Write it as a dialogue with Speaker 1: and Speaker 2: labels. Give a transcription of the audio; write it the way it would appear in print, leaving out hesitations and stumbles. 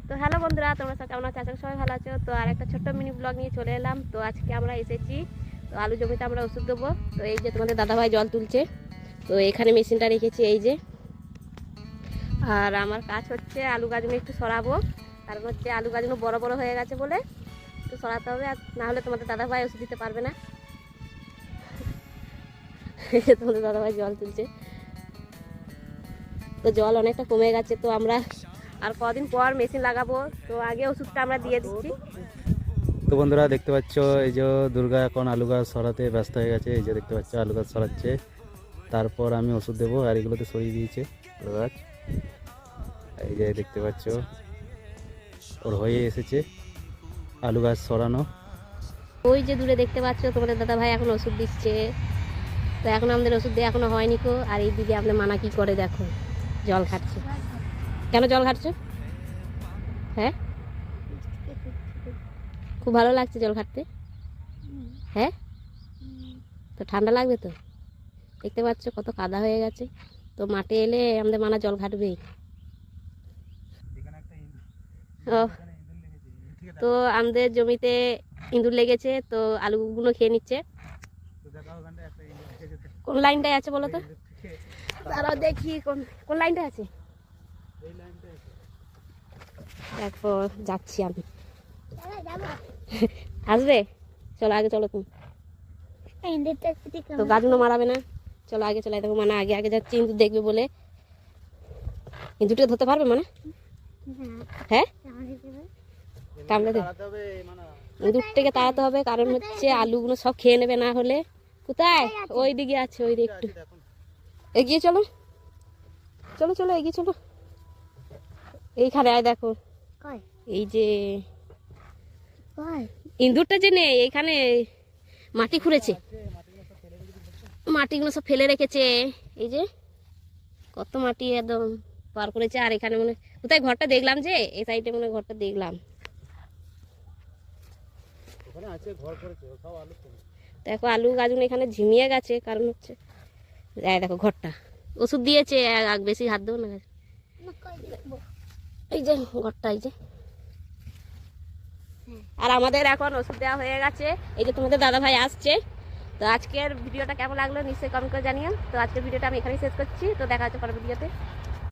Speaker 1: তো হ্যালো বন্ধুরা, তোমরা সব কেমন আছো? আশা করি সবাই ভালো আছো। তো আর একটা ছোট্ট মিনি ব্লগ নিয়ে চলে এলাম। তো আজকে আমরা এসেছি, তো আলু জমিতে আমরা ওষুধ দেবো। তো এই যে তোমাদের দাদাভাই জল তুলছে, তো এখানে মেশিনটা রেখেছি এই যে। আর আমার কাজ হচ্ছে আলু গাছগুলো একটু সরাবো, কারণ হচ্ছে আলু গাছগুলো বড় বড় হয়ে গেছে বলে একটু সরাতে হবে, আর না হলে তোমাদের দাদাভাই ওষুধ দিতে পারবে না। তোমাদের দাদাভাই জল তুলছে, তো জল অনেকটা কমে গেছে। তো আমরা আর কদিন পর মেশিন লাগাবো, তো আগে ওষুধটা আমরা দিয়ে দিচ্ছি।
Speaker 2: তো বন্ধুরা দেখতে পাচ্ছ, এই যে দুর্গা এখন আলু গাছ সরাতে ব্যস্ত হয়ে গেছে। এই যে দেখতে পাচ্ছ আলু গাছ সরাচ্ছে, তারপর আমি ওষুধ দেবো। আর এগুলোতে সরিয়ে দিয়েছে আলু গাছ। এই যে দেখতে পাচ্ছ ওর হয়ে এসেছে আলু গাছ সরানো।
Speaker 1: ওই যে দূরে দেখতে পাচ্ছ তোমাদের দাদা ভাই এখন ওষুধ দিচ্ছে। তো এখন আমাদের ওষুধ দিয়ে এখনো হয়নি কো। আর এই দিদি আপনার মানা কি করে দেখো, জল খাচ্ছে। কেন জল খাচ্ছো? হ্যাঁ, খুব ভালো লাগছে জল খাটতে। হ্যাঁ, তো ঠান্ডা লাগবে তো। দেখতে পাচ্ছ কত কাদা হয়ে গেছে। তো মাঠে এলে আমাদের মানা জল ঘাটবেই। ও, তো আমাদের জমিতে ইঁদুর লেগেছে, তো আলুগুলো খেয়ে নিচ্ছে। কোন লাইনটায় আছে বলো তো? তারাও দেখি কোন কোন লাইনটা আছে। দেখো যাচ্ছি আমি। আসবে? চলো আগে, চলো তুমি। তো গাছগুলো মারাবে না, চলো আগে চলে দেখো। মানে আগে আগে যাচ্ছি, ইঁদুর দেখবে বলে। ইঁদুরটা ধরতে পারবে মানে? হ্যাঁ, কামড়ে দেবে। ইঁদুরটাকে তাড়াতে হবে, কারণ হচ্ছে আলুগুলো সব খেয়ে নেবে না হলে। কোথায়? ওই দিকে আছে, ওই দিকে একটু এগিয়ে চলো, চলো চলো এগিয়ে চলো। এইখানে আয় দেখো, এই যে ইঁদুরটা যে নেই এইখানে, মাটি খুঁড়েছে, মাটিগুলো সব ফেলে রেখেছে। এই যে কত মাটি একদম পার করেছে। আর এখানে মনে কোথায় ঘরটা দেখলাম, যে এই সাইডে মনে ঘরটা দেখলাম। দেখো আলু গাছগুলো এখানে ঝিমিয়ে গেছে, কারণ হচ্ছে দেখো ঘরটা ওষুধ দিয়েছে। বেশি হাত দেবো না। এই যে ঘরটা, এই যে। আর আমাদের এখন ওষুধ দেওয়া হয়ে গেছে। এই যে তোমাদের দাদা ভাই আসছে। তো আজকের ভিডিওটা কেমন লাগলো নিশ্চয়ই কমেন্ট করে জানিও। তো আজকের ভিডিওটা আমি এখানেই শেষ করছি। তো দেখা হচ্ছে পরের ভিডিওতে।